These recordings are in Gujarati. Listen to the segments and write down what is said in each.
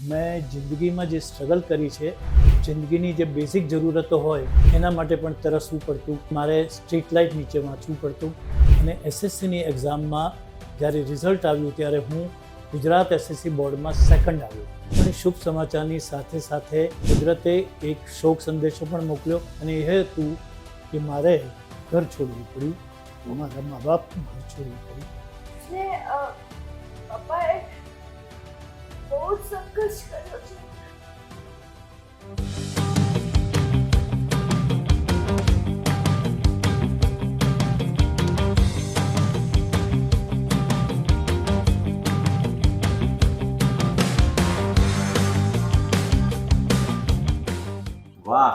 મેં જિંદગીમાં જે સ્ટ્રગલ કરી છે, જિંદગીની જે બેઝિક જરૂરતો હોય એના માટે પણ તરસવું પડતું. મારે સ્ટ્રીટ લાઇટ નીચે વાંચવું પડતું અને એસએસસીની એક્ઝામમાં જ્યારે રિઝલ્ટ આવ્યું ત્યારે હું ગુજરાત એસએસસી બોર્ડમાં સેકન્ડ આવ્યો. અને શુભ સમાચારની સાથે સાથે કુદરતે એક શોક સંદેશો પણ મોકલ્યો અને એ હતું કે મારે ઘર છોડવું પડ્યું, મારા મા બાપ ઘર છોડવું પડ્યું. પપ્પાએ બહુ જ સંઘર્ષ કર્યો છે. વાહ,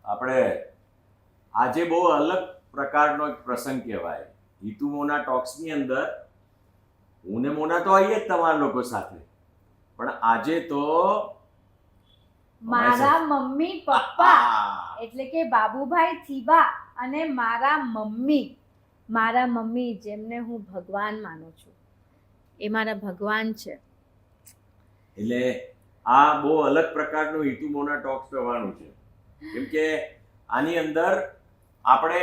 આપણે આજે બહુ અલગ પ્રકારનો એક પ્રસંગ કહેવાય. હિતુ મોના ટોક્સની અંદર હું ને મોના તો આવીએ જ તમારા લોકો સાથે, પણ આજે તો મારા મમ્મી પપ્પા એટલે કે બાબુભાઈ થીબા અને મારા મમ્મી જેમને હું ભગવાન માનું છું, એ મારા ભગવાન છે. એટલે આ બહુ અલગ પ્રકારનું હિતુ મોના ટોક્સ થવાનું છે, કેમ કે આની અંદર આપણે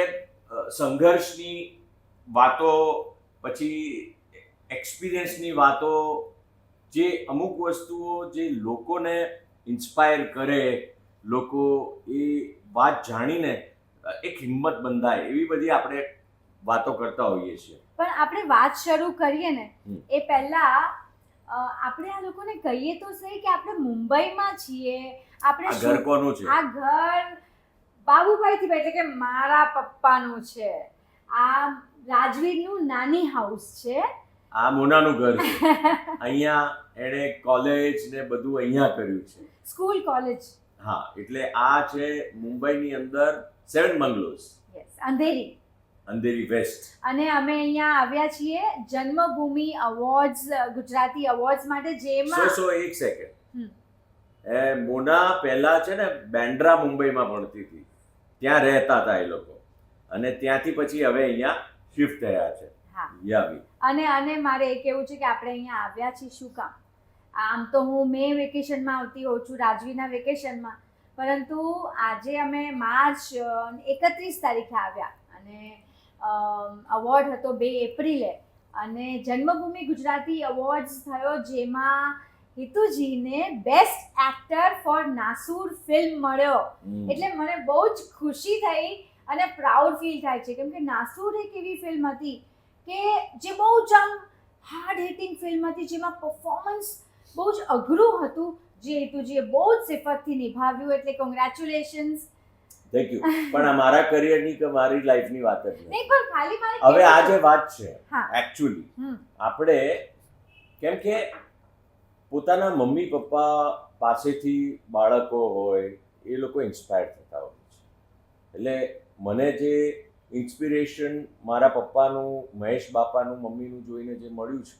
સંઘર્ષની વાતો, પછી એક્સપિરિયન્સની વાતો, જે અમુક વસ્તુઓ જે લોકોને ઇન્સ્પાયર કરે, લોકો એ વાત જાણીને એક હિંમત બંધાય, એવી બધી આપણે વાતો કરતા હોઈએ છીએ. પણ આપણે વાત શરૂ કરીએ ને એ પહેલા આપણે આ લોકોને કહીએ તો સહી કે આપણે મુંબઈમાં છીએ. આપણે આ ઘર કોનું છે? આ ઘર બાબુભાઈ થી એટલે કે મારા પપ્પાનું છે. આ રાજવીરનું નાની હાઉસ છે. આ મોનાનું ઘર છે. અહીંયા એણે કોલેજ ને બધું અહીંયા કર્યું છે, સ્કૂલ કોલેજ. હા, એટલે આ છે મુંબઈની અંદર 7 બંગલોઝ, અંધેરી વેસ્ટ. અને અમે અહીંયા આવ્યા છીએ જન્મભૂમિ અવોર્ડ્સ, ગુજરાતી અવોર્ડ્સ માટે, જેમાં એક સેકન્ડ, મોના પહેલા છે ને બેન્ડ્રા મુંબઈમાં ભણતી હતી, ત્યાં રહેતા હતા એ લોકો, અને ત્યાંથી પછી હવે અહીંયા શિફ્ટ થયા છે. અને મારે એ કહેવું છે કે આપણે અહીંયા આવ્યા છીએ શું કામ? આમ તો હું મે વેકેશનમાં આવતી હોઉં છું, રાજવીના વેકેશનમાં, પરંતુ આજે અમે માર્ચ 31 તારીખે આવ્યા અને અવોર્ડ હતો 2 એપ્રિલે, અને જન્મભૂમિ ગુજરાતી અવોર્ડ્સ થયો, જેમાં હિતુજીને બેસ્ટ એક્ટર ફોર નાસુર ફિલ્મ મળ્યો. એટલે મને બહુ જ ખુશી થઈ અને પ્રાઉડ ફીલ થાય છે, કેમ કે નાસુર એક એવી ફિલ્મ હતી કે જે બહુ જ આમ હાર્ડ હિટિંગ ફિલ્મ હતી, જેમાં પરફોર્મન્સ બહુ જ અઘરું હતું, જે હિતુજીએ બહુ જ સિફતથી નિભાવ્યું. એટલે કોંગ્રેચ્યુલેશન્સ. Thank you. પણ આ મારા કરિયરની કે મારી લાઈફની વાત જ નહીં, પણ ખાલી મારે હવે આ જે વાત છે એકચ્યુઅલી હમ. આપણે કેમ કે પોતાના મમ્મી પપ્પા પાસેથી બાળકો હોય એ લોકો ઇન્સ્પાયર થતા હોય છે. એટલે મને જે ઇન્સ્પિરેશન મારા પપ્પાનું, મહેશ બાપાનું, મમ્મીનું જોઈને જે મળ્યું છે,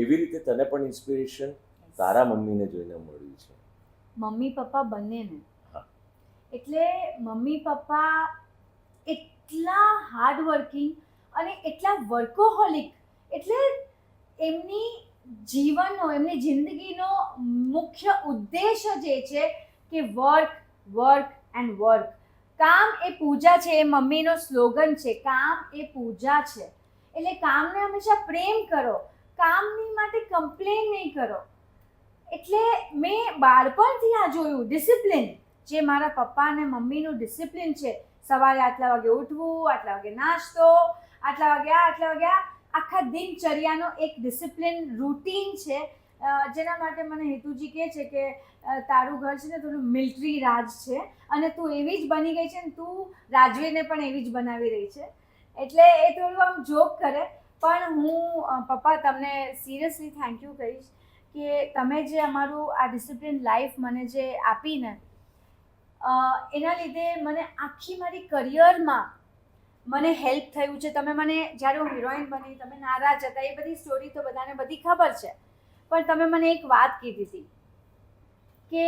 એવી રીતે તને પણ ઇન્સ્પિરેશન તારા મમ્મીને જોઈને મળ્યું છે. મમ્મી પપ્પા બંનેને. એટલે મમ્મી પપ્પા એટલા હાર્ડવર્કિંગ અને એટલા વર્કોહોલિક, એટલે એમની જિંદગીનો મુખ્ય ઉદ્દેશ જ એ છે કે વર્ક વર્ક એન્ડ વર્ક. કામ એ પૂજા છે, એ મમ્મીનો સ્લોગન છે, કામ એ પૂજા છે. એટલે કામને હંમેશા પ્રેમ કરો, કામની માટે કમ્પ્લેન નહીં કરો. એટલે મેં બાળપણથી આ જોયું ડિસિપ્લિન, જે મારા પપ્પા અને મમ્મીનું ડિસિપ્લિન છે. સવારે આટલા વાગે ઉઠવું, આટલા વાગે નાસ્તો, આટલા વાગે આખા દિનચર્યાનો એક ડિસિપ્લિન રૂટીન છે, જેના માટે મને હિતુજી કહે છે કે તારું ઘર છે ને થોડું મિલિટરી રાજ છે, અને તું એવી જ બની ગઈ છે ને તું રાજવીરને પણ એવી જ બનાવી રહી છે. એટલે એ થોડું આમ જોક કરે, પણ હું પપ્પા તમને સિરિયસલી થેન્ક યુ કહીશ કે તમે જે અમારું આ ડિસિપ્લિન લાઈફ મને જે આપીને, એના લીધે મને આખી મારી કરિયરમાં મને હેલ્પ થયું છે. તમે મને જ્યારે હું હિરોઈન બની, તમે નારાજ હતા, એ બધી સ્ટોરી તો બધાને બધી ખબર છે, પણ તમે મને એક વાત કીધી હતી કે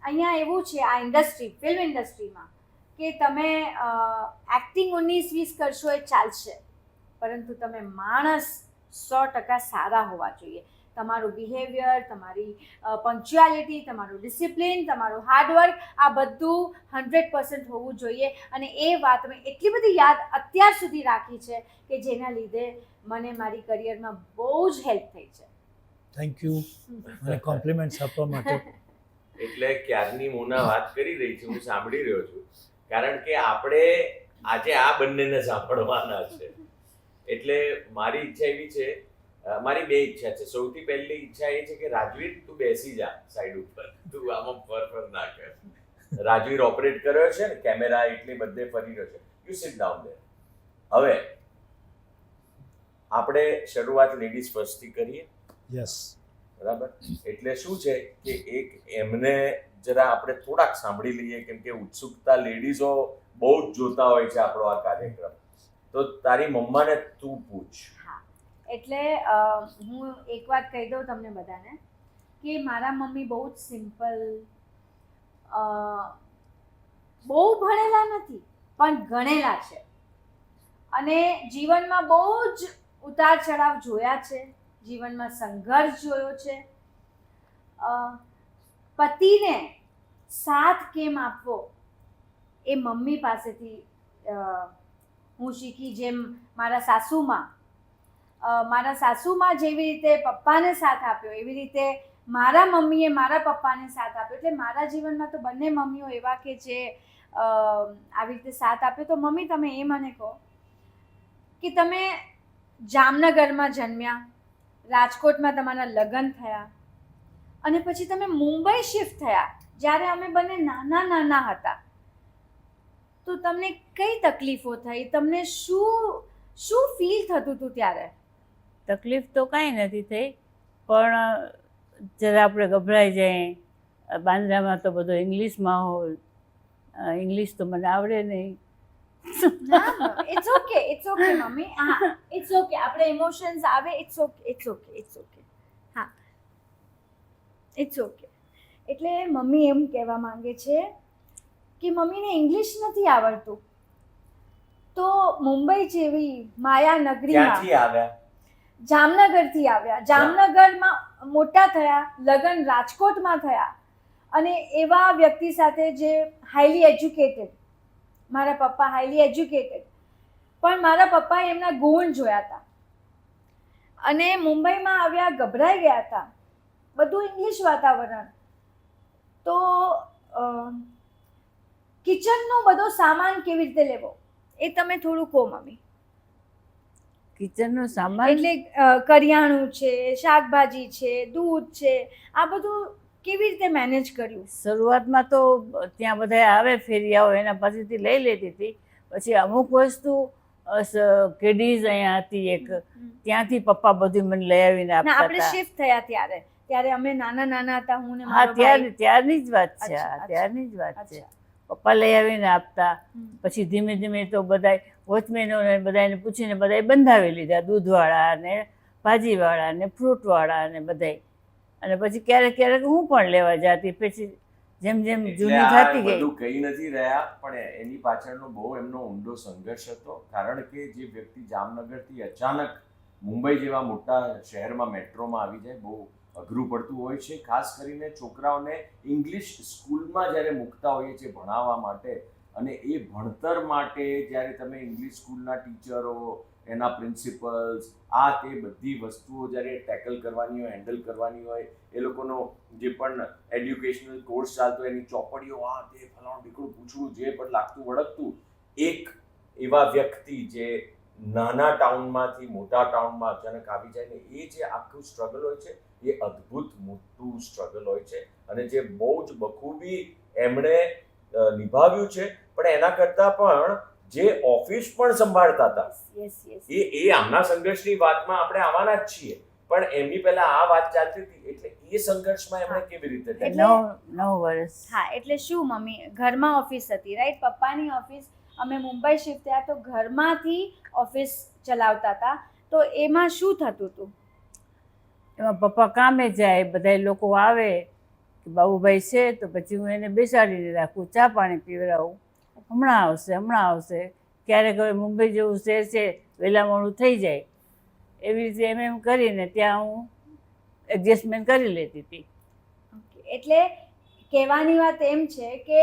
અહીંયા એવું છે આ ઇન્ડસ્ટ્રી, ફિલ્મ ઇન્ડસ્ટ્રીમાં, કે તમે એક્ટિંગ 19-20 કરશો એ ચાલશે, પરંતુ તમે માણસ 100% સારા હોવા જોઈએ. તમારું બિહેવિયર, તમારી પંક્ચ્યુઆલિટી, તમારું ડિસિપ્લિન, તમારું હાર્ડવર્ક, આ બધું 100% હોવું જોઈએ. અને એ વાત મેં એટલી બધી યાદ અત્યાર સુધી રાખી છે કે જેના લીધે મને મારી કરિયરમાં બહુ જ હેલ્પ થઈ છે. થેન્ક યુ મને કોમ્પ્લિમેન્ટ્સ આપવા માટે. એટલે ક્યારની મોના વાત કરી રહી છે, હું સાંભળી રહ્યો છું, કારણ કે આપણે આજે આ બંનેને સાંભળવાના છે. એટલે મારી ઈચ્છા એવી છે, મારી બે ઈચ્છા છે. સૌથી પહેલી ઈચ્છા એ છે કે રાજવીર તું બેસી જા સાઈડ ઉપર, તું આમાં ફર ના કર. રાજવીર ઓપરેટ કર્યો છે ને, કેમેરા એટલે બધે ફરી રહ્યો છે. You sit down there. હવે આપણે શરૂઆત લેડીઝ ફર્સ્ટથી કરીએ. યસ. બરાબર. એટલે શું છે કે એક એમને જરા આપણે થોડાક સાંભળી લઈએ, કેમ કે ઉત્સુકતા લેડીઝો બહુ જ જોતા હોય છે આપણો આ કાર્યક્રમ. તો તારી મમ્માને તું પૂછ. એટલે હું એક વાત કહી દઉં તમને બધાને કે મારા મમ્મી બહુ જ સિમ્પલ, બહુ ભણેલા નથી પણ ગણેલા છે, અને જીવનમાં બહુ જ ઉતાર ચઢાવ જોયા છે, જીવનમાં સંઘર્ષ જોયો છે. પતિને સાથ કેમ આપવો એ મમ્મી પાસેથી હું શીખી. જેમ મારા સાસુમાં જેવી રીતે પપ્પાને સાથ આપ્યો, એવી રીતે મારા મમ્મીએ મારા પપ્પાને સાથ આપ્યો. એટલે મારા જીવનમાં તો બંને મમ્મીઓ એવા કે જે આવી રીતે સાથ આપ્યો. તો મમ્મી તમે એ મને કહો કે તમે જામનગરમાં જન્મ્યા, રાજકોટમાં તમારા લગ્ન થયા, અને પછી તમે મુંબઈ શિફ્ટ થયા જ્યારે અમે બંને નાના હતા. તો તમને કઈ તકલીફો થઈ? તમને શું ફીલ થતું હતું ત્યારે? તકલીફ તો કાંઈ નથી થઈ, પણ જરા આપણે ગભરાઈ જાય. બાંદ્રામાં તો બધો ઇંગ્લિશમાં હોય, ઇંગ્લિશ તો મને આવડે નહીં. ઇટ્સ ઓકે મમ્મી. હા, ઇટ્સ ઓકે. આપણે ઇમોશન્સ આવે, ઇટ્સ ઓકે. હા, ઇટ્સ ઓકે. એટલે મમ્મી એમ કહેવા માંગે છે કે મમ્મીને ઇંગ્લિશ નથી આવડતું, તો મુંબઈ જેવી માયાનગરીમાં જામનગરથી આવ્યા, જામનગરમાં મોટા થયા, લગ્ન રાજકોટમાં થયા, અને એવા વ્યક્તિ સાથે જે હાઈલી એજ્યુકેટેડ, મારા પપ્પા હાઈલી એજ્યુકેટેડ, પણ મારા પપ્પાએ એમના ગુણ જોયા હતા, અને મુંબઈમાં આવ્યા, ગભરાઈ ગયા હતા, બધું ઇંગ્લિશ વાતાવરણ. તો કિચનનો બધો સામાન કેવી રીતે લેવો એ તમે થોડું કહો મમ્મી. કિચનનો સામાન એટલે કરિયાણું છે, શાકભાજી છે, દૂધ છે, આ બધું કેવી રીતે મેનેજ કર્યું? શરૂઆતમાં તો ત્યાં બધા આવે ફેરિયાઓ, એના પાસેથી લઈ લેતી હતી. પછી અમુક વસ્તુ કેડીઝ અહીંયા હતી એક, ત્યાંથી પપ્પા બધું મને લઈ આવીને આપતા હતા. આપણે શિફ્ટ થયા ત્યારે અમે નાના હતા, હું ને હા, ત્યારની જ વાત છે. ત્યારની જ વાત છે. પપ્પા લઈ આવીને આપતા. પછી ધીમે ધીમે તો બધા વોચમેનોને બધાને પૂછીને બધાએ બંધાવી લીધા, દૂધવાળા ને ભાજીવાળા ને ફ્રૂટવાળા ને બધાય. અને પછી ક્યારેક ક્યારેક હું પણ લેવા જતી. પછી જેમ જેમ જૂની થતી ગઈ. બધું કહી નથી રહ્યા, પણ એની પાછળનો બહુ એમનો ઊંડો સંઘર્ષ હતો. કારણ કે જે વ્યક્તિ જામનગરથી અચાનક મુંબઈ જેવા મોટા શહેરમાં મેટ્રોમાં આવી જાય, બહુ અઘરું પડતું હોય છે. ખાસ કરીને છોકરાઓને ઇંગ્લિશ સ્કૂલમાં જ્યારે મૂકતા હોઈએ છીએ ભણાવવા માટે, અને એ ભણતર માટે જ્યારે તમે ઇંગ્લિશ સ્કૂલના ટીચરો, એના પ્રિન્સિપલ્સ, આ તે બધી વસ્તુઓ જ્યારે ટેકલ કરવાની હોય, હેન્ડલ કરવાની હોય, એ લોકોનો જે પણ એડ્યુકેશનલ કોર્સ ચાલતો એની ચોપડીઓ, આ તે ફલાણું ઢીકણું પૂછવું, જે પણ લાગતું વળગતું, એક એવા વ્યક્તિ જે નાના ટાઉનમાંથી મોટા ટાઉનમાં અચાનક આવી જાય ને, એ જે આખું સ્ટ્રગલ હોય છે એ અદ્ભુત મોટું સ્ટ્રગલ હોય છે, અને જે બહુ જ બખૂબી એમણે નિભાવ્યું છે. પણ એના કરતાં પણ જે ઓફિસ પણ સંભાળતા હતા, એ આમના સંઘર્ષની વાતમાં આપણે આવવાના જ છીએ, પણ એમની પહેલા આ વાત ચાલતી હતી. એટલે એ સંઘર્ષમાં એમણે કેવી રીતે 9 વર્ષ. હા, એટલે શું મમ્મી, ઘરમાં ઓફિસ હતી, રાઈટ? પપ્પાની ઓફિસ. અમે મુંબઈ શિફ્ટ થયા તો ઘરમાંથી ઓફિસ ચલાવતા હતા. તો એમાં શું થતું હતું? એમાં પપ્પા કામે જાય, બધા લોકો આવે કે બાબુભાઈ છે, તો પછી હું એને બેસાડીને રાખું, ચા પાણી પીવડાવું, હમણાં આવશે. ક્યારેક હવે મુંબઈ જેવું શહેર છે, વહેલા મોડું થઈ જાય, એવી રીતે એમ કરીને ત્યાં હું એડજસ્ટમેન્ટ કરી લેતી હતી. Okay. એટલે કહેવાની વાત એમ છે કે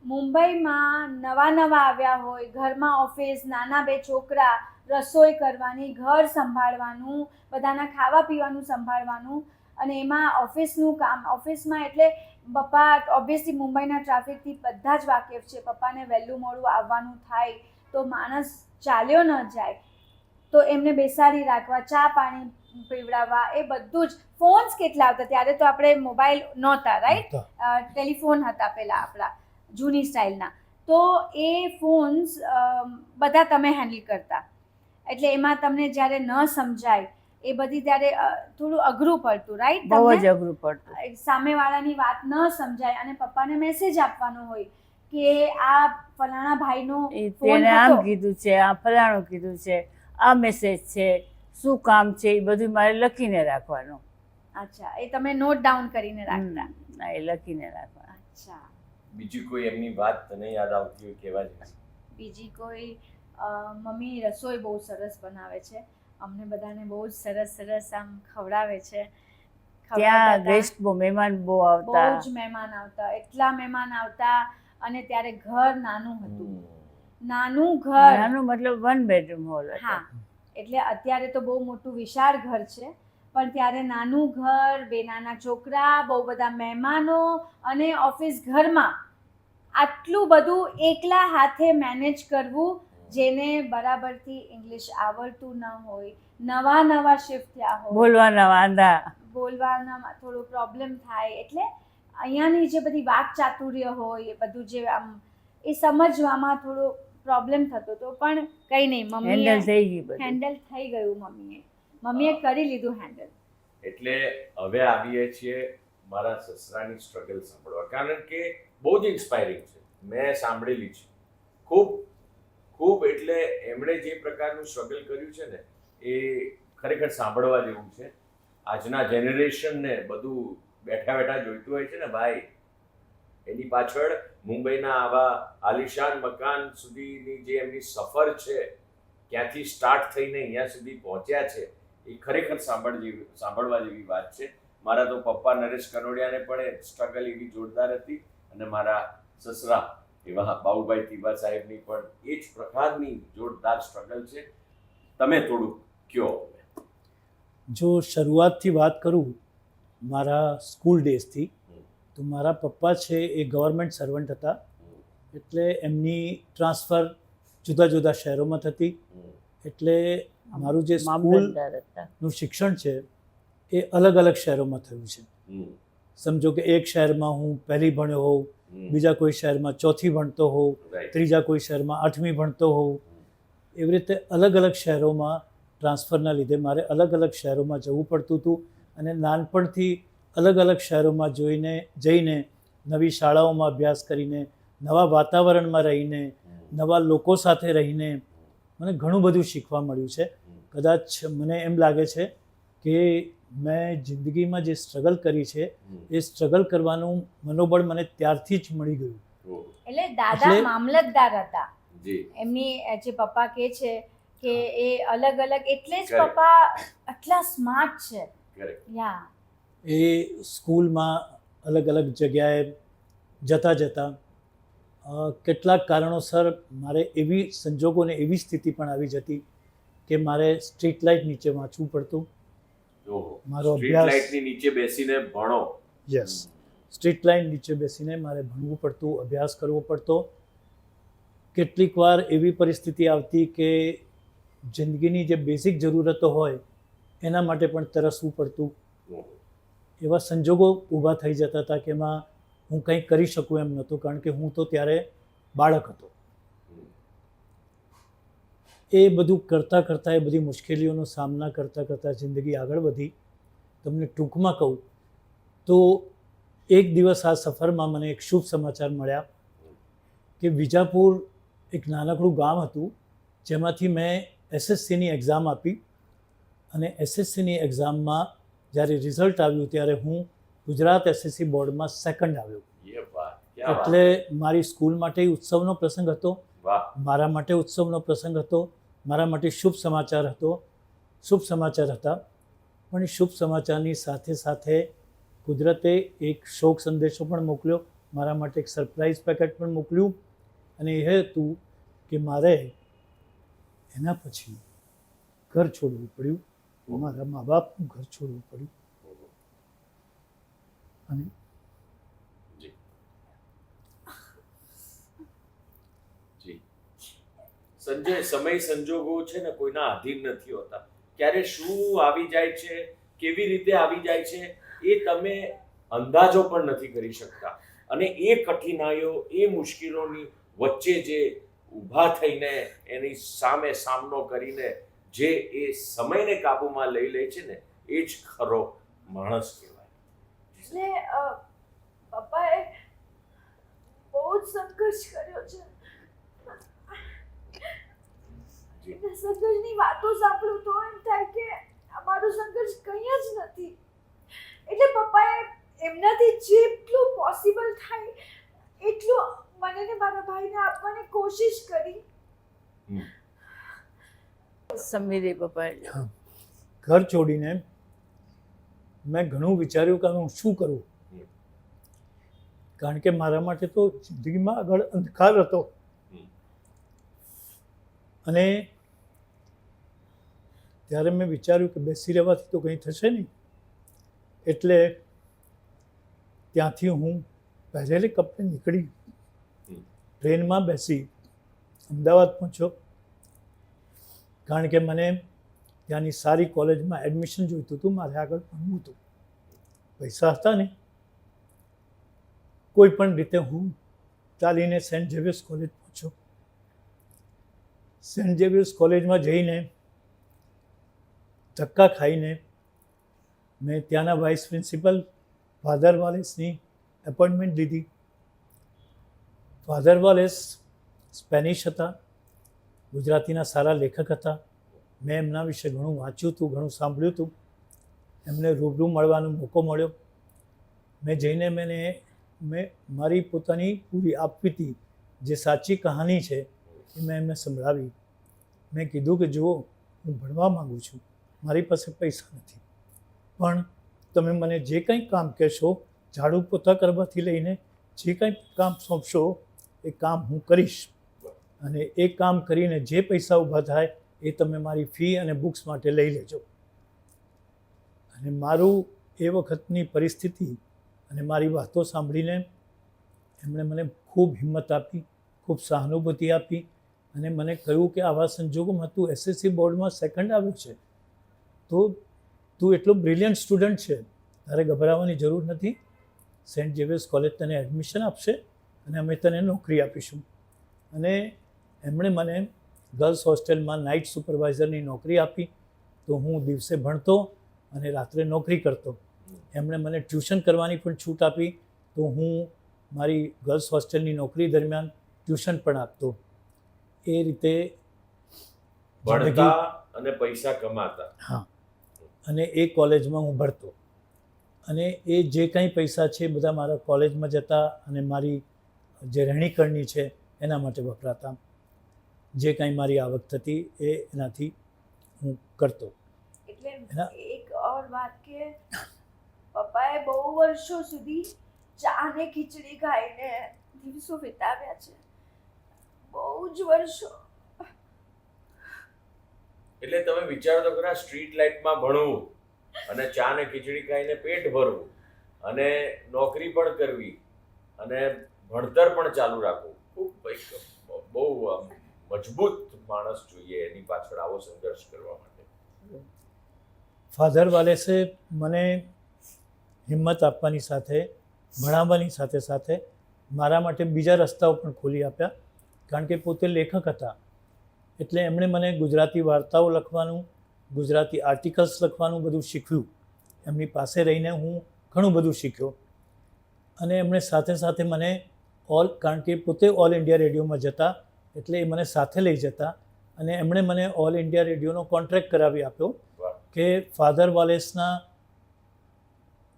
મુંબઈમાં નવા આવ્યા હોય, ઘરમાં ઓફિસ, નાના બે છોકરા, રસોઈ કરવાની, ઘર સંભાળવાનું, બધાના ખાવા પીવાનું સંભાળવાનું, અને એમાં ઓફિસનું કામ. ઓફિસમાં એટલે પપ્પા ઓબ્વિયસલી મુંબઈના ટ્રાફિકથી બધા જ વાકેફ છે. પપ્પાને વહેલું મોડું આવવાનું થાય તો માણસ ચાલ્યો ન જાય, તો એમને બેસાડી રાખવા, ચા પાણી પીવડાવવા, એ બધું જ. ફોન્સ કેટલા આવતા ત્યારે, તો આપણે મોબાઈલ નહોતા, રાઈટ? ટેલિફોન હતા પહેલાં આપણા જૂની સ્ટાઇલના. તો એ ફોન્સ બધા તમે હેન્ડલ કરતા, એટલે એમાં તમને જ્યારે ન સમજાય એ બધી ત્યારે થોડું અઘરું પડતું, રાઈટ? બહુ જ અઘરું પડતું. સામેવાળાની વાત ન સમજાય અને પપ્પાને મેસેજ આપવાનો હોય કે આ ફલાણા ભાઈનો ફોન તેને આમ હતો. કીધું છે, આ ફલાણું કીધું છે, આ મેસેજ છે, શું કામ છે, એ બધું મારે લખીને રાખવાનું. અચ્છા, એ તમે નોટ ડાઉન કરીને રાખતા? ના, એ લખીને રાખવાનું. અચ્છા. બીજી કોઈ એમની વાત તને યાદ આવતી હોય કહેવા જેવી? બીજી કોઈ? મમ્મી રસોઈ બહુ સરસ બનાવે છે, અમને બધાને બહુ જ સરસ આમ ખવડાવે છે. ત્યાં ગેસ્ટ મહેમાન બહુ આવતા, બહુ જ મહેમાન આવતા, એટલા મહેમાન આવતા. અને ત્યારે ઘર નાનું હતું, નાનું ઘર. નાનું મતલબ 1 bedroom હોલ. હા, એટલે અત્યારે તો બહુ મોટું વિશાળ ઘર છે, પણ ત્યારે નાનું ઘર, 2 નાના છોકરા, બહુ બધા મહેમાનો, અને ઓફિસ ઘરમાં આટલું બધું એકલા હાથે મેનેજ કરવું. જેને બરાબરથી ઇંગ્લિશ આવડતું ન હોય, નવા શિફ્ટ થયા હોય, બોલવાના વાંધા, બોલવાના થોડો પ્રોબ્લેમ થાય, એટલે અહીંયાની જે બધી વાત ચાતુર્ય હોય, એ બધું જે આમ એ સમજવામાં થોડો પ્રોબ્લેમ થતો હતો. પણ કંઈ નહીં, મમ્મીએ હેન્ડલ થઈ ગઈ બધું. હેન્ડલ થઈ ગયું. મમ્મીએ કરી લીધું હેન્ડલ. એટલે હવે આવીએ છીએ મારા સસરાની સ્ટ્રગલ સાંભળવા, કારણ કે બહુ જ ઇન્સ્પાયરિંગ છે. મેં સાંભળેલી છે ખૂબ. એટલે એમણે જે પ્રકારનું સ્ટ્રગલ કર્યું છે ને, એ ખરેખર સાંભળવા જેવું છે. આજના જનરેશનને બધું બેઠા જોઈતું હોય છે ને ભાઈ, એની પાછળ મુંબઈના આવા આલિશાન મકાન સુધીની જે એમની સફર છે, ક્યાંથી સ્ટાર્ટ થઈને અહીંયા સુધી પહોંચ્યા છે, એ ખરેખર સાંભળવા જેવી વાત છે. મારા તો પપ્પા નરેશ કનોડિયાને પણ સ્ટ્રગલ એવી જોરદાર હતી, અને મારા સસરા એવા બાબુભાઈ તિવા સાહેબની પણ એ જ પ્રકારની જોરદાર સ્ટ્રગલ છે. તમે થોડુંક કયો. જો શરૂઆતથી વાત કરું મારા સ્કૂલ ડેઝથી, તો મારા પપ્પા છે એ ગવર્મેન્ટ સર્વન્ટ હતા, એટલે એમની ટ્રાન્સફર જુદા શહેરોમાં થતી. એટલે મારું જે સ્કૂલનું શિક્ષણ છે એ અલગ શહેરોમાં થયું છે. સમજો કે એક શહેરમાં હું પહેલી ભણ્યો હોઉં, બીજા કોઈ શહેરમાં 4થી ભણતો હોઉં, ત્રીજા કોઈ શહેરમાં 8મી ભણતો હોઉં. એવી રીતે અલગ શહેરોમાં ટ્રાન્સફરના લીધે મારે અલગ શહેરોમાં જવું પડતું હતું. અને નાનપણથી અલગ શહેરોમાં જઈને નવી શાળાઓમાં અભ્યાસ કરીને, નવા વાતાવરણમાં રહીને, નવા લોકો સાથે રહીને મને ઘણું બધું શીખવા મળ્યું છે. કદાચ મને એમ લાગે છે કે મેં જિંદગીમાં જે સ્ટ્રગલ કરી છે, એ સ્ટ્રગલ કરવાનું મનોબળ મને ત્યારથી જ મળી ગયું. એટલે દાદા મામલતદાર હતા. એમની જે પપ્પા કહે છે કે એ અલગ એટલે જ પપ્પા આટલા સ્માર્ટ છે. યા એ સ્કૂલમાં અલગ જગ્યાએ જતા કેટલાક કારણોસર મારે એવી સંજોગોને એવી સ્થિતિ પણ આવી જતી કે મારે સ્ટ્રીટ લાઇટ નીચે વાંચવું પડતું. મારો અભ્યાસ નીચે બેસીને ભણો. યસ, સ્ટ્રીટ લાઇટ નીચે બેસીને મારે ભણવું પડતું, અભ્યાસ કરવો પડતો. કેટલીક વાર એવી પરિસ્થિતિ આવતી કે જિંદગીની જે બેઝિક જરૂરતો હોય એના માટે પણ તરસવું પડતું. એવા સંજોગો ઊભા થઈ જતા હતા કે એમાં હું કંઈ કરી શકું એમ નહોતું, કારણ કે હું તો ત્યારે બાળક હતો. એ બધું કરતાં એ બધી મુશ્કેલીઓનો સામના કરતાં જિંદગી આગળ વધી. તમને ટૂંકમાં કહું તો એક દિવસ આ સફરમાં મને એક શુભ સમાચાર મળ્યા કે વિજાપુર એક નાનકડું ગામ હતું, જેમાંથી મેં SSCની એક્ઝામ આપી. અને SSCની એક્ઝામમાં જ્યારે રિઝલ્ટ આવ્યું ત્યારે હું ગુજરાત SSC બોર્ડમાં 2nd આવ્યો. એટલે મારી સ્કૂલ માટે ઉત્સવનો પ્રસંગ હતો, મારા માટે ઉત્સવનો પ્રસંગ હતો, મારા માટે શુભ સમાચાર હતા. પણ એ શુભ સમાચારની સાથે સાથે કુદરતે એક શોક સંદેશો પણ મોકલ્યો, મારા માટે એક સરપ્રાઈઝ પેકેટ પણ મોકલ્યું. અને એ હતું કે મારે એના પછી ઘર છોડવું પડ્યું, મારા મા બાપનું ઘર છોડવું પડ્યું. અને જી જી સંજય, સમય સંજોગો છે ને કોઈના આધીન નથી હોતા. ક્યારે શું આવી જાય છે, કેવી રીતે આવી જાય છે, એ તમે અંદાજો પણ નથી કરી શકતા. અને એ કઠિનાઈઓ, એ મુશ્કેલીઓની વચ્ચે જે ઊભા થઈને એની સામે સામનો કરીને જે એ સમયને કાબૂમાં લઈ લે છે ને, એ જ ખરો માણસ કહેવાય. એટલે પપ્પાએ બહુ જ સંઘર્ષ કર્યો છે. એટલે સંઘર્ષની વાતો સાંભળું તો એમ થાય કે અમારો સંઘર્ષ કંઈ જ નથી. એટલે પપ્પાએ એમનાથી જેટલું પોસિબલ થાય એટલું મને ને મારા ભાઈને આપવાની કોશિશ કરી. સમીરે પપ્પાએ ઘર છોડીને મેં ઘણું વિચાર્યું કે હું શું કરું, કારણ કે મારા માટે તો જિંદગીમાં આગળ અંધકાર હતો. અને ત્યારે મેં વિચાર્યું કે બેસી રહેવાથી તો કંઈ થશે નહીં, એટલે ત્યાંથી હું પહેરેલી કપડે નીકળી ટ્રેનમાં બેસી અમદાવાદ પહોંચ્યો, કારણ કે મને ત્યાંની સારી કોલેજમાં એડમિશન જોઈતું હતું, મારે આગળ ભણવું હતું. પૈસા હતા નહીં, કોઈ પણ રીતે હું ચાલીને સેન્ટ ઝેવિયર્સ કોલેજ પહોંચ્યો. સેન્ટ ઝેવિયર્સ કોલેજમાં જઈને ધક્કા ખાઈને મેં ત્યાંના વાઇસ પ્રિન્સિપલ ફાધર વાલેસની એપોઇન્ટમેન્ટ લીધી. ફાધર વાલેસ સ્પેનિશ હતા, ગુજરાતીના સારા લેખક હતા. મેં એમના વિશે ઘણું વાંચ્યું હતું, ઘણું સાંભળ્યું હતું. એમને રૂબરૂ મળવાનો મોકો મળ્યો. મેં જઈને મેં મારી પોતાની પૂરી આપવીતી જે સાચી કહાની છે એ મેં એમને સંભળાવી. મેં કીધું કે જુઓ, હું ભણવા માગું છું, મારી પાસે પૈસા નથી, પણ તમે મને જે કંઈ કામ કહેશો, ઝાડુ પોતા કરવાથી લઈને જે કંઈ કામ સોંપશો એ કામ હું કરીશ. અને એ કામ કરીને જે પૈસા ઊભા થાય એ તમે મારી ફી અને બુક્સ માટે લઈ લેજો. અને મારું એ વખતની પરિસ્થિતિ અને મારી વાતો સાંભળીને એમણે મને ખૂબ હિંમત આપી, ખૂબ સહાનુભૂતિ આપી અને મને કહ્યું કે આવા સંજોગોમાં તું એસએસસી બોર્ડમાં સેકન્ડ આવ્યો છે, તો તું એટલો બ્રિલિયન્ટ સ્ટુડન્ટ છે, તારે ગભરાવાની જરૂર નથી. સેન્ટ ઝેવિયર્સ કોલેજ તને એડમિશન આપશે અને અમે તને નોકરી આપીશું. અને એમણે મને ગર્લ્સ હોસ્ટેલમાં નાઇટ સુપરવાઇઝરની નોકરી આપી, તો હું દિવસે ભણતો અને રાત્રે નોકરી કરતો. એમણે મને ટ્યુશન કરવાની પણ છૂટ આપી, તો હું મારી ગર્લ્સ હોસ્ટેલની નોકરી દરમિયાન ટ્યુશન પણ આપતો. એ રીતે ભણતા અને પૈસા કમાતા. હા, અને એ કોલેજમાં હું ભણતો અને એ જે કંઈ પૈસા છે એ બધા મારા કોલેજમાં જતા અને મારી જે રહેણીકરણી છે એના માટે વપરાતા. જે કંઈ મારી આવક થતી એ એનાથી હું કરતો. એટલે એક ઓર વાત કે પપ્પાએ બહુ વર્ષો સુધી ચા ને ખીચડી ખાઈને દિવસો વિતાવ્યા છે, બહુ જ વર્ષો. એટલે તમે વિચારો તો ખરા, સ્ટ્રીટ લાઇટમાં ભણવું અને ચા ને ખીચડી ખાઈને પેટ ભરવું અને નોકરી પણ કરવી અને ભણતર પણ ચાલુ રાખવું, ખૂબ બહુ મજબૂત માણસ જોઈએ એની પાછળ આવો સંઘર્ષ કરવા માટે. ફાધર વાલેસે મને હિંમત આપવાની સાથે ભણાવવાની સાથે સાથે મારા માટે બીજા રસ્તાઓ પણ ખોલી આપ્યા, કારણ કે પોતે લેખક હતા. એટલે એમણે મને ગુજરાતી વાર્તાઓ લખવાનું, ગુજરાતી આર્ટિકલ્સ લખવાનું બધું શીખ્યું. એમની પાસે રહીને હું ઘણું બધું શીખ્યો. અને એમણે સાથે સાથે મને કારણ કે પોતે ઓલ ઇન્ડિયા રેડિયોમાં જતા, એટલે એ મને સાથે લઈ જતા અને એમણે મને ઓલ ઇન્ડિયા રેડિયોનો કોન્ટ્રાક્ટ કરાવી આપ્યો કે ફાધર વાલેસના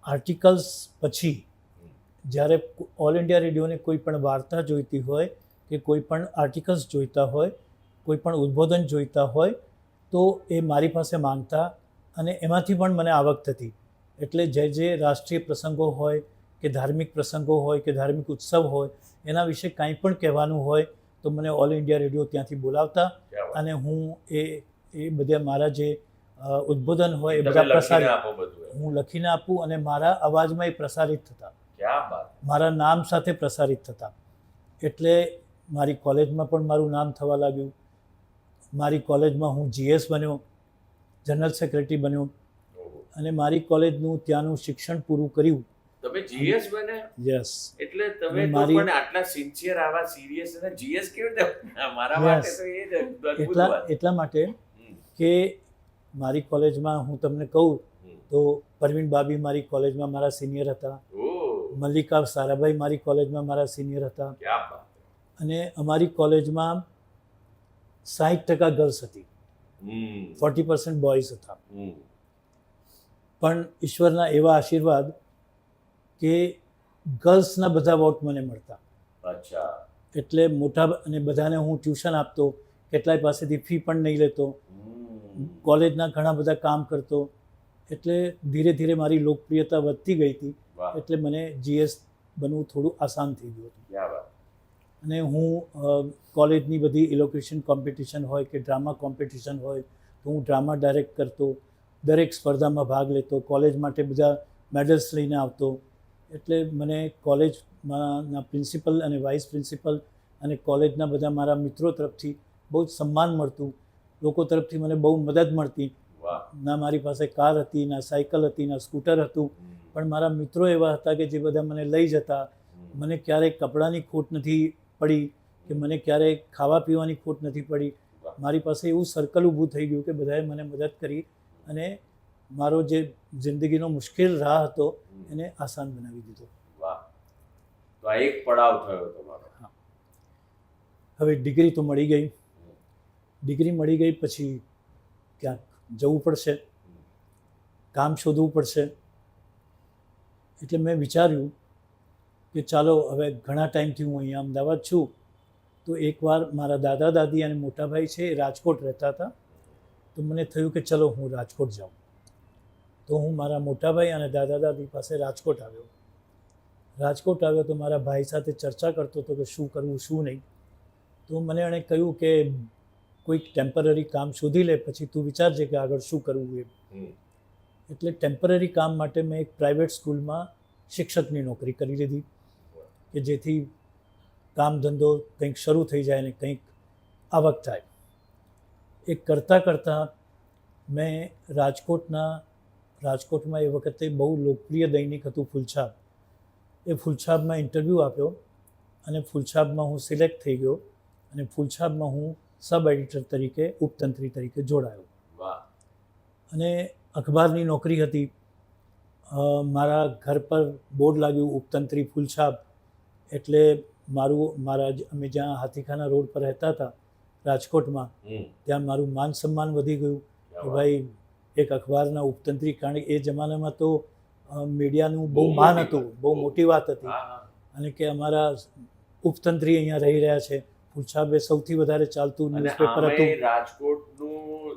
આર્ટિકલ્સ પછી જ્યારે ઓલ ઇન્ડિયા રેડિયોને કોઈ પણ વાર્તા જોઈતી હોય કે કોઈ પણ આર્ટિકલ્સ જોઈતા હોય, કોઈ પણ ઉદ્બોધન જોઈતા હોય, તો એ મારી પાસે માંગતા અને એમાંથી પણ મને આવક થતી. એટલે જે રાષ્ટ્રીય પ્રસંગો હોય કે ધાર્મિક પ્રસંગો હોય કે ધાર્મિક ઉત્સવ હોય એના વિશે કાંઈ પણ કહેવાનું હોય તો મને ઓલ ઇન્ડિયા રેડિયો ત્યાંથી બોલાવતા અને હું એ બધા મારા જે ઉદ્બોધન હોય એ બધા પ્રસારિત હું લખીને આપું અને મારા અવાજમાં એ પ્રસારિત થતા, મારા નામ સાથે પ્રસારિત થતા. એટલે મારી કોલેજમાં પણ મારું નામ થવા લાગ્યું. મારી કોલેજમાં હું GS બન્યો, જનરલ સેક્રેટરી બન્યો અને મારી કોલેજનું ત્યાંનું શિક્ષણ પૂરું કર્યું. તમે GS બને? યસ. એટલે તમે તો પણ આટલા સિન્સિયર આવા સિરિયસ અને GS કેવી રીતે? મારા માટે તો એ જ અદ્ભુત વાત. એટલા માટે કે મારી કોલેજમાં હું તમને કહું તો પરવીન બાબી મારી કોલેજમાં મારા સિનિયર હતા, મલ્લિકા સારાભાઈ મારી કોલેજમાં મારા સિનિયર હતા અને અમારી કોલેજમાં 60% ગર્લ્સ હતી, 40% બોયઝ હતા. પણ ઈશ્વરના એવા આશીર્વાદ કે ગર્લ્સના બધા વોટ મને મળતા. એટલે મોટા અને બધાને હું ટ્યુશન આપતો, કેટલાય પાસેથી ફી પણ નહીં લેતો, કોલેજના ઘણા બધા કામ કરતો. એટલે ધીરે ધીરે મારી લોકપ્રિયતા વધતી ગઈ હતી. એટલે મને GS બનવું થોડું આસાન થઈ ગયું હતું. અને હું કોલેજની બધી ઇલોક્યુશન કોમ્પિટિશન હોય કે ડ્રામા કોમ્પિટિશન હોય તો હું ડ્રામા ડાયરેક્ટ કરતો, દરેક સ્પર્ધામાં ભાગ લેતો, કોલેજ માટે બધા મેડલ્સ લઈને આવતો. એટલે મને કોલેજમાંના પ્રિન્સિપલ અને વાઇસ પ્રિન્સિપલ અને કોલેજના બધા મારા મિત્રો તરફથી બહુ જ સન્માન મળતું, લોકો તરફથી મને બહુ મદદ મળતી. ના મારી પાસે કાર હતી, ના સાયકલ હતી, ના સ્કૂટર હતું, પણ મારા મિત્રો એવા હતા કે જે બધા મને લઈ જતા. મને ક્યારેય કપડાની ખોટ નથી પડી કે મને ક્યારેય ખાવા પીવાની ખોટ નથી પડી. મારી પાસે એવું સર્કલ ઊભું થઈ ગયું કે બધાએ મને મદદ કરી અને મારો જે જિંદગીનો મુશ્કેલ રાહ હતો એને આસાન બનાવી દીધો. તો આ એક પડાવ થયો તમારો. હવે ડિગ્રી તો મળી ગઈ. ડિગ્રી મળી ગઈ પછી ક્યાંક જવું પડશે, કામ શોધવું પડશે. એટલે મેં વિચાર્યું કે ચાલો હવે ઘણા ટાઈમથી હું અહીંયા અમદાવાદ છું તો એકવાર મારા દાદા દાદી અને મોટાભાઈ છે એ રાજકોટ રહેતા હતા. તો મને થયું કે ચલો હું રાજકોટ જાઉં. તો હું મારા મોટાભાઈ અને દાદા દાદી પાસે રાજકોટ આવ્યો. રાજકોટ આવ્યો તો મારા ભાઈ સાથે ચર્ચા કરતો હતો કે શું કરવું શું નહીં. તો મને એણે કહ્યું કે કોઈક ટેમ્પરરી કામ શોધી લે પછી તું વિચારજે કે આગળ શું કરવું એમ. એટલે ટેમ્પરરી કામ માટે મેં એક પ્રાઇવેટ સ્કૂલમાં શિક્ષકની નોકરી કરી લીધી કે જેથી કામ ધંધો કંઈક શરૂ થઈ જાય અને કંઈક આવક થાય. એ કરતાં મેં રાજકોટમાં એ વખતે બહુ લોકપ્રિય દૈનિક હતું ફૂલછાપ. એ ફૂલછાપમાં ઇન્ટરવ્યૂ આપ્યો અને ફૂલછાપમાં હું સિલેક્ટ થઈ ગયો અને ફૂલછાપમાં હું સબ એડિટર તરીકે ઉપતંત્રી તરીકે જોડાયો. અને અખબારની નોકરી હતી. મારા ઘર પર બોર્ડ લાગ્યું ઉપતંત્રી ફૂલછાપ. એટલે અમે જ્યાં હાથીખાના રોડ પર રહેતા હતા રાજકોટમાં ત્યાં મારું માન સન્માન વધી ગયું કે ભાઈ એક અખબારના ઉપતંત્રી. કારણ કે એ જમાનામાં તો મીડિયાનું બહુ માન હતું, બહુ મોટી વાત હતી. અને કે અમારા ઉપતંત્રી અહીંયા રહી રહ્યા છે. ફૂલછાપ એ સૌથી વધારે ચાલતું ન્યૂઝપેપર હતું. રાજકોટનું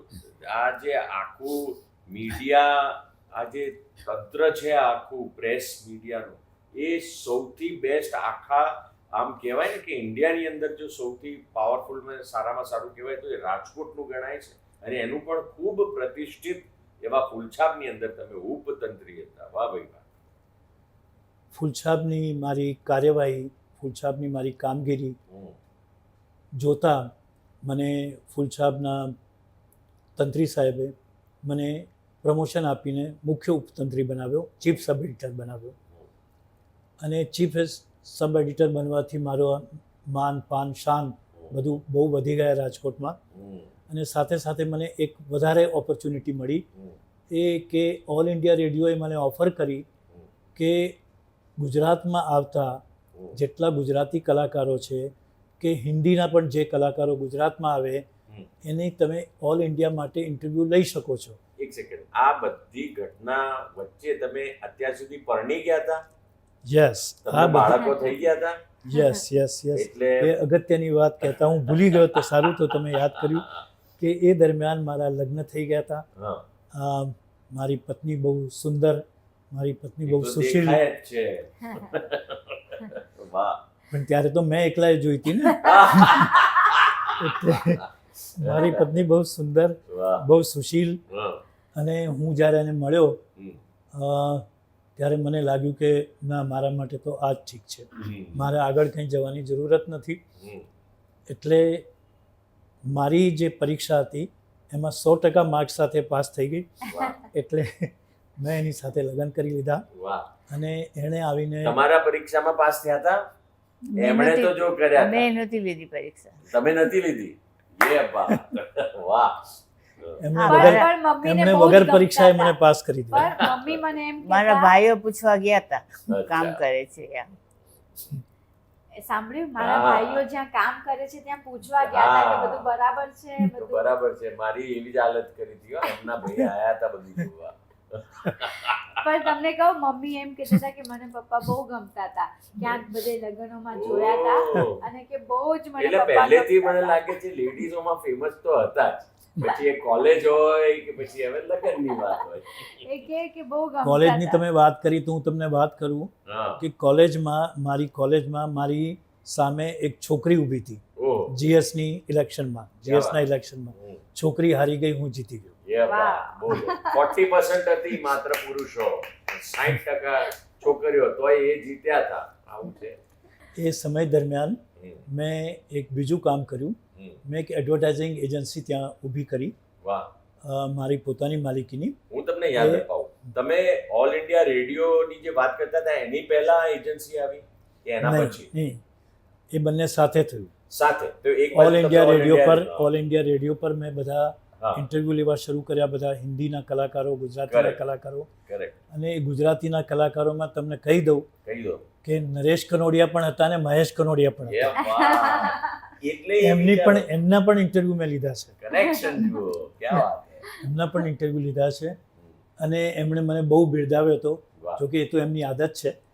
આ જે આખું મીડિયા, આ જે તંત્ર છે આખું પ્રેસ મીડિયાનું, એ સૌથી બેસ્ટ આખા આમ કહેવાય ને કે ઇન્ડિયાની અંદર જો સૌથી પાવરફુલમાં સારામાં સારું કહેવાય તો એ રાજકોટનું ગણાય છે. અને એનું પણ ખૂબ પ્રતિષ્ઠિત એવા ફૂલછાપની અંદર તમે ઉપતંત્રી હતા. વાહ ભાઈ વાહ. ફૂલછાપની મારી કાર્યવાહી, ફૂલછાપની મારી કામગીરી જોતા મને ફૂલછાપના તંત્રી સાહેબે મને પ્રમોશન આપીને મુખ્ય ઉપતંત્રી બનાવ્યો, ચીફ સબ એડિટર બનાવ્યો. અને ચીફ સબ એડિટર બનવાથી મારો માન પાન શાન બધું બહુ વધી ગયા રાજકોટમાં. અને સાથે સાથે મને એક વધારે ઓપોર્ચ્યુનિટી મળી એ કે ઓલ ઇન્ડિયા રેડિયોએ મને ઓફર કરી કે ગુજરાતમાં આવતા જેટલા ગુજરાતી કલાકારો છે કે હિન્દીના પણ જે કલાકારો ગુજરાતમાં આવે એની તમે ઓલ ઇન્ડિયા માટે ઇન્ટરવ્યૂ લઈ શકો છો. એક સેકન્ડ, આ બધી ઘટના વચ્ચે તમે અત્યાર સુધી પરણી ગયા હતા? યસ. આ બાળકો થઈ ગયા હતા? યસ. એટલે એ અગત્યની વાત કહેતા હું ભૂલી ગયો તો સારું તો તમે યાદ કર્યું કે એ દરમિયાન મારા લગ્ન થઈ ગયા હતા. મારી પત્ની બહુ સુંદર, મારી પત્ની બહુ એ તો સુશીલ. દેખાય જ છે. વાહ. પણ ત્યારે તો મેં એકલાએ જોઈ હતી ને. એટલે મારી પત્ની બહુ સુંદર, વાહ. બહુ સુશીલ. હા. અને હું જ્યારે એને મળ્યો હમ. ત્યારે મને લાગ્યું કે ના, મારા માટે તો આ જ ઠીક છે, હમ. મારે આગળ કંઈ જવાની જરૂરત નથી. હમ. એટલે મારી જે પરીક્ષા હતી એમાં 100% માર્ક્સ સાથે પાસ થઈ ગઈ. વાહ. એટલે મેં એની સાથે લગ્ન કરી લીધા. વાહ. અને એણે આવીને તમારા પરીક્ષામાં પાસ થયા હતા? મેં એમણે તો નહોતી- જો કર્યા હતા. મેં નહોતી લીધી પરીક્ષા. તમે નથી લીધી? એ વાહ. વાહ. એમણે હા, વગર પણ મમ્મીને એમણે બહુ જ વગર ગમતા પરીક્ષાએ હતા. મને પાસ કરી દીધા. પણ મમ્મી મને એમ મારા કહેતા, ભાઈઓ પૂછવા ગયા હતા અચ્છા. કામ કરે છે એમ. સાંભળ્યું, મારા હા. ભાઈઓ જ્યાં કામ કરે છે ત્યાં પૂછવા ગયા હતા કે હા. બધું બરાબર છે, તો બધું. બરાબર છે. મારી એવી જ હાલત કરી હતી હો. એમના ભાઈ આયા હતા બધું જોવા. પણ તમને કહું, મમ્મી એમ કહેતા હતા કે મને પપ્પા બહુ ગમતા હતા, ક્યાંક બધે લગ્નોમાં જોયા હતા ઓહ. અને કે બહુ જ મને એટલે પપ્પા પહેલેથી ગમતા મને હતા. લાગે છે લેડીઝોમાં ફેમસ તો હતા જ. પછી એ કોલેજ હોય કે પછી હવે લગ્નની વાત હોય. એ કે બહુ ગમતા કોલેજની હતા. તમે વાત કરી તો હું તમને વાત કરું હા. કે મારી કોલેજમાં મારી સામે એક છોકરી ઊભી હતી. ઓહ. જીએસની ઇલેક્શનમાં, જીએસના ઇલેક્શનમાં હમ. છોકરી હારી ગઈ, હું જીતી ગયો. એ વાહ. બોલો. 40% હતી માત્ર પુરુષો, 60% છોકરીઓ, તોય એ જીત્યા હતા. આવું છે. એ સમય દરમિયાન હમ. મેં એક બીજું કામ કર્યું. હમ. મેં એક એડવર્ટાઇઝિંગ એજન્સી ત્યાં ઊભી કરી, વાહ. મારી પોતાની માલિકીની. હું તમને યાદ એ- અપાવું, તમે ઓલ ઇન્ડિયા રેડિયોની જે વાત કરતા હતા એની પહેલા એજન્સી આવી કે એના નહીં, પછી? નહીં, એ બંને સાથે થયું. સાથે તો એક ઓલ બાજુ ઇન્ડિયા તમે રેડિયો પર હા. ઓલ ઇન્ડિયા રેડિયો પર મેં બધા હા. ઇન્ટરવ્યૂ લેવા શરૂ કર્યા, બધા હિન્દીના કલાકારો, ગુજરાતીના Correct. કલાકારો. Correct. અને એ ગુજરાતીના કલાકારોમાં તમને કહી દઉં કહી દો. કે નરેશ કનોડિયા પણ હતા અને મહેશ કનોડિયા પણ એ હતા. વાહ. એટલે એમના પણ ઇન્ટરવ્યૂ મેં લીધા છે. કનેક્શન જુઓ, ક્યાં વાત છે. એમના પણ ઇન્ટરવ્યૂ લીધા છે. અને એમણે મને બહુ બિરદાવ્યો હતો. વાહ. જોકે એ તો એમની આદત છે,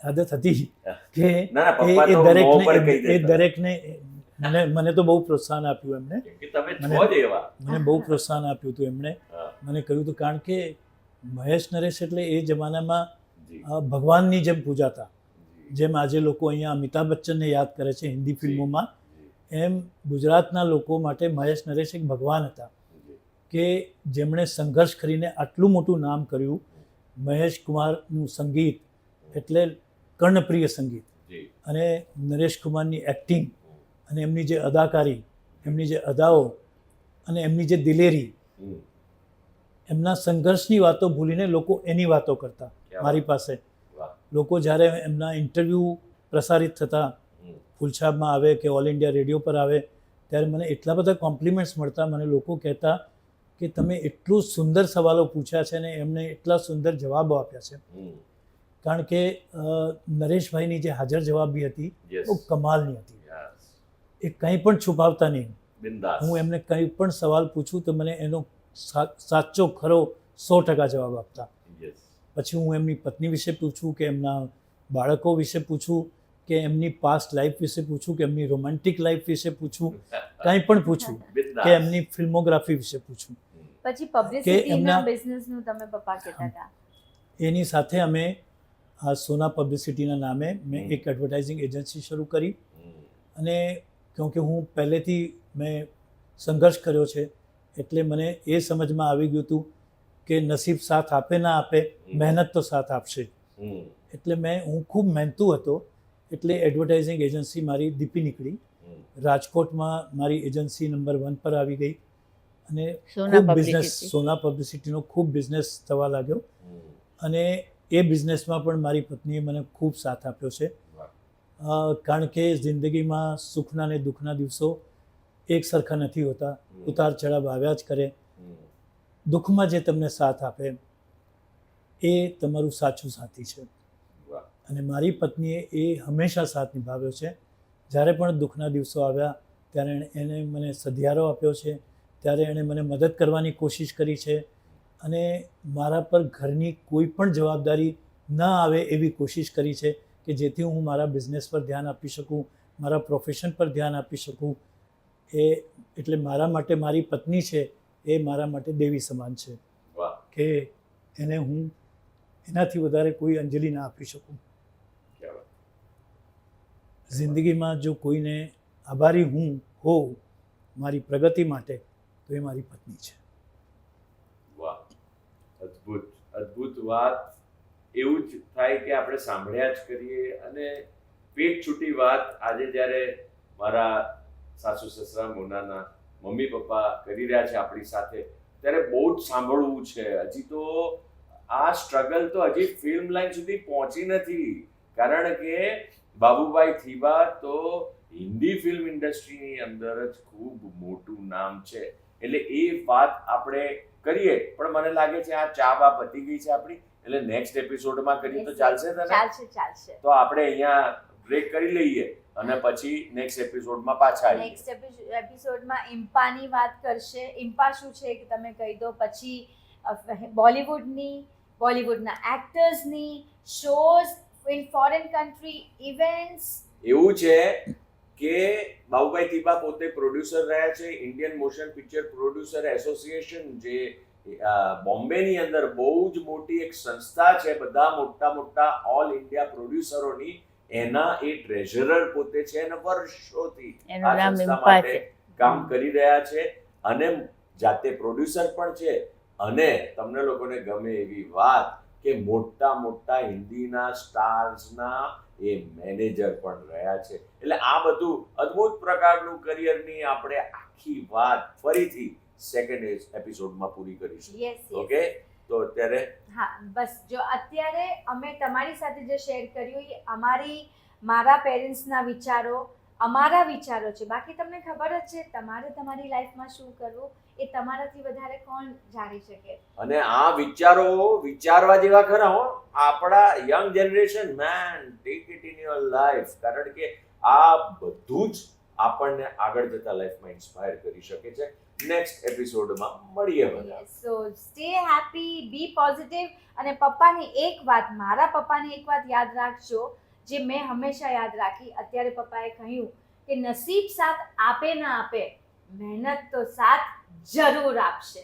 આદત હતી કે ના, ના, એ પપ્પા એ તો મોં પર કહી દરેકને દેતા. મને તો બહુ પ્રોત્સાહન આપ્યું એમણે. કેમ કે તમે મને- છો જ એવા. મને બહુ પ્રોત્સાહન આપ્યું હતું એમણે. હા. મને કહ્યું હતું, કારણ કે મહેશ નરેશ એટલે એ જમાનામાં જી. ભગવાનની જેમ પૂજાતા. જી. જેમ આજે લોકો અહીંયા અમિતાભ બચ્ચનને યાદ કરે છે હિન્દી ફિલ્મોમાં, જી. એમ ગુજરાતના લોકો માટે મહેશ નરેશ એક ભગવાન હતા જી. કે જેમણે સંઘર્ષ કરીને આટલું મોટું નામ કર્યું. મહેશ કુમારનું સંગીત એટલે કર્ણપ્રિય સંગીત, જી. અને નરેશ કુમારની એક્ટિંગ, અને એમની જે અદાકારી, એમની જે અદાઓ, અને એમની જે દિલેરી, હમ. એમના સંઘર્ષની વાતો ભૂલીને લોકો એની વાતો કરતા ક્યાં મારી પાસે. વાહ. લોકો જ્યારે એમના ઇન્ટરવ્યૂ પ્રસારિત થતા, હમ. ફૂલછાપમાં આવે કે ઓલ ઇન્ડિયા રેડિયો પર આવે, ત્યારે મને એટલા બધા કોમ્પ્લિમેન્ટ્સ મળતા. મને લોકો કહેતા કે તમે એટલું સુંદર સવાલો પૂછ્યા છે ને એમને એટલા સુંદર જવાબો આપ્યા છે. હમ. કારણ કે નરેશભાઈની જે હાજર જવાબી હતી Yes. બહુ કમાલની હતી. Yes. એ કંઈ પણ છુપાવતા નહીં. બિંદાસ. હું એમને કંઈ પણ સવાલ પૂછું તો મને એનો સાચો ખરો 100% જવાબ આપતા. Yes. પછી હું એમની પત્ની વિશે પૂછું કે એમના બાળકો વિશે પૂછું કે એમની પાસ્ટ લાઈફ વિશે પૂછું કે એમની રોમેન્ટિક લાઈફ વિશે પૂછું, કંઈ પણ પૂછું, બિંદાસ. કે એમની ફિલ્મોગ્રાફી વિશે પૂછું. પછી પબ્લિસિટીના એમના- બિઝનેસનું તમે પપ્પા કહેતા હતા. એની સાથે અમે આ સોના પબ્લિસિટીના નામે મેં હમ. એક એડવર્ટાઇઝિંગ એજન્સી શરૂ કરી. હમ. અને કેમકે હું પહેલેથી મેં સંઘર્ષ કર્યો છે એટલે મને એ સમજમાં આવી ગયું હતું કે નસીબ સાથ આપે ના આપે, મહેનત તો સાથ આપશે. હમ. એટલે હું ખૂબ મહેનતુ હતો. એટલે એડવર્ટાઇઝિંગ એજન્સી મારી દીપી નીકળી. હમ. રાજકોટમાં મારી એજન્સી નંબર 1 પર આવી ગઈ. અને સોના ખૂબ બિઝનેસ, publicity. સોના પબ્લિસિટીનો ખૂબ બિઝનેસ થવા લાગ્યો. હમ. અને એ બિઝનેસમાં પણ મારી પત્નીએ મને ખૂબ સાથ આપ્યો છે. વાહ. કારણ કે જિંદગીમાં સુખના ને દુઃખના દિવસો એક સરખા નથી હોતા. હમ. ઉતાર ચઢાવ આવ્યા જ કરે. હમ. દુઃખમાં જે તમને સાથ આપે એ તમારું સાચું સાથી છે. વાહ. અને મારી પત્નીએ એ હંમેશા સાથ નિભાવ્યો છે. જ્યારે પણ દુઃખના દિવસો આવ્યા ત્યારે એને મને સધિયારો આપ્યો છે, ત્યારે એણે મને મદદ કરવાની કોશિશ કરી છે. અને મારા પર ઘરની કોઈ પણ જવાબદારી ન આવે એવી કોશિશ કરી છે કે જેથી હું મારા બિઝનેસ પર ધ્યાન આપી શકું, મારા પ્રોફેશન પર ધ્યાન આપી શકું. એટલે મારા માટે મારી પત્ની છે એ મારા માટે દેવી સમાન છે. વાહ. કે એને હું એનાથી વધારે કોઈ અંજલિ ના આપી શકું. ક્યાં વાત. જિંદગીમાં જો કોઈને આભારી હું હોઉં મારી પ્રગતિ માટે તો એ મારી પત્ની છે. વાહ, અદ્ભુત અદ્ભુત વાત. એવું જ થાય કે આપણે સાંભળ્યા જ કરીએ. અને પેટ છૂટી વાત આજે જ્યારે મારા સાસુ સસરા મોનાના મમ્મી પપ્પા કરી રહ્યા છે આપણી સાથે, ત્યારે બહુ જ સાંભળવું છે. હજી તો આ સ્ટ્રગલ તો હજી ફિલ્મ લાઈન સુધી પહોંચી નથી, કારણ કે બાબુભાઈ થીબા તો હિન્દી ફિલ્મ ઇન્ડસ્ટ્રીની અંદર જ ખૂબ મોટું નામ છે. એટલે એ વાત આપણે કરીએ, પણ મને લાગે છે આ ચા બા પતી ગઈ છે આપણી, એટલે નેક્સ્ટ એપિસોડમાં કરીએ તો ચાલશે તને? ચાલશે. તો આપણે અહીંયા બ્રેક કરી લઈએ અને પછી નેક્સ્ટ એપિસોડમાં પાછા આવીએ. નેક્સ્ટ એપિસોડમાં ઇમ્પાની વાત કરશે. ઇમ્પા શું છે કે તમે કહી દો. પછી બોલિવૂડના એક્ટર્સની shows in foreign country, events. એવું છે કે બાબુભાઈ થીબા પોતે પ્રોડ્યુસર રહ્યા છે Indian motion picture producer association, જે બોમ્બેની અંદર બહુ જ મોટી એક સંસ્થા છે, બધા મોટા મોટા ઓલ ઇન્ડિયા પ્રોડ્યુસરોની. એના એ ટ્રેઝરર પોતે છે અને વર્ષોથી એનું આ નામ સંસ્થા ઇમ્પા માટે છે. કામ કરી રહ્યા છે અને જાતે પ્રોડ્યુસર પણ છે. અને તમને લોકોને ગમે એવી વાત કે મોટા મોટા હિન્દીના સ્ટાર્સના એ મેનેજર પણ રહ્યા છે. એટલે આ બધું અદ્ભુત પ્રકારનું કરિયરની આપણે આખી વાત ફરીથી સેકન્ડ એપિસોડમાં પૂરી કરીશું. યસ. ઓકે, તો અત્યારે હા, બસ જો અત્યારે અમે તમારી સાથે જે શેર કર્યું એ મારા પેરેન્ટ્સના વિચારો, અમારા વિચારો છે. બાકી તમને ખબર જ છે તમારે તમારી લાઈફમાં શું કરવું એ તમારાથી વધારે કોણ જાણી શકે. અને આ વિચારો વિચારવા જેવા ખરા હો. આપણા young generation, man, take it in your life, કારણ કે આ બધું જ આપણને આગળ જતા લાઈફમાં ઇન્સ્પાયર કરી શકે છે. નેક્સ્ટ એપિસોડમાં મળીએ બધા. સો સ્ટે હેપી, બી પોઝિટિવ. અને મારા પપ્પાની એક વાત યાદ રાખજો, જે મેં હંમેશા યાદ રાખી. અત્યારે પપ્પાએ કહ્યું કે નસીબ સાથ આપે ના આપે, મહેનત તો સાથ જરૂર આપશે.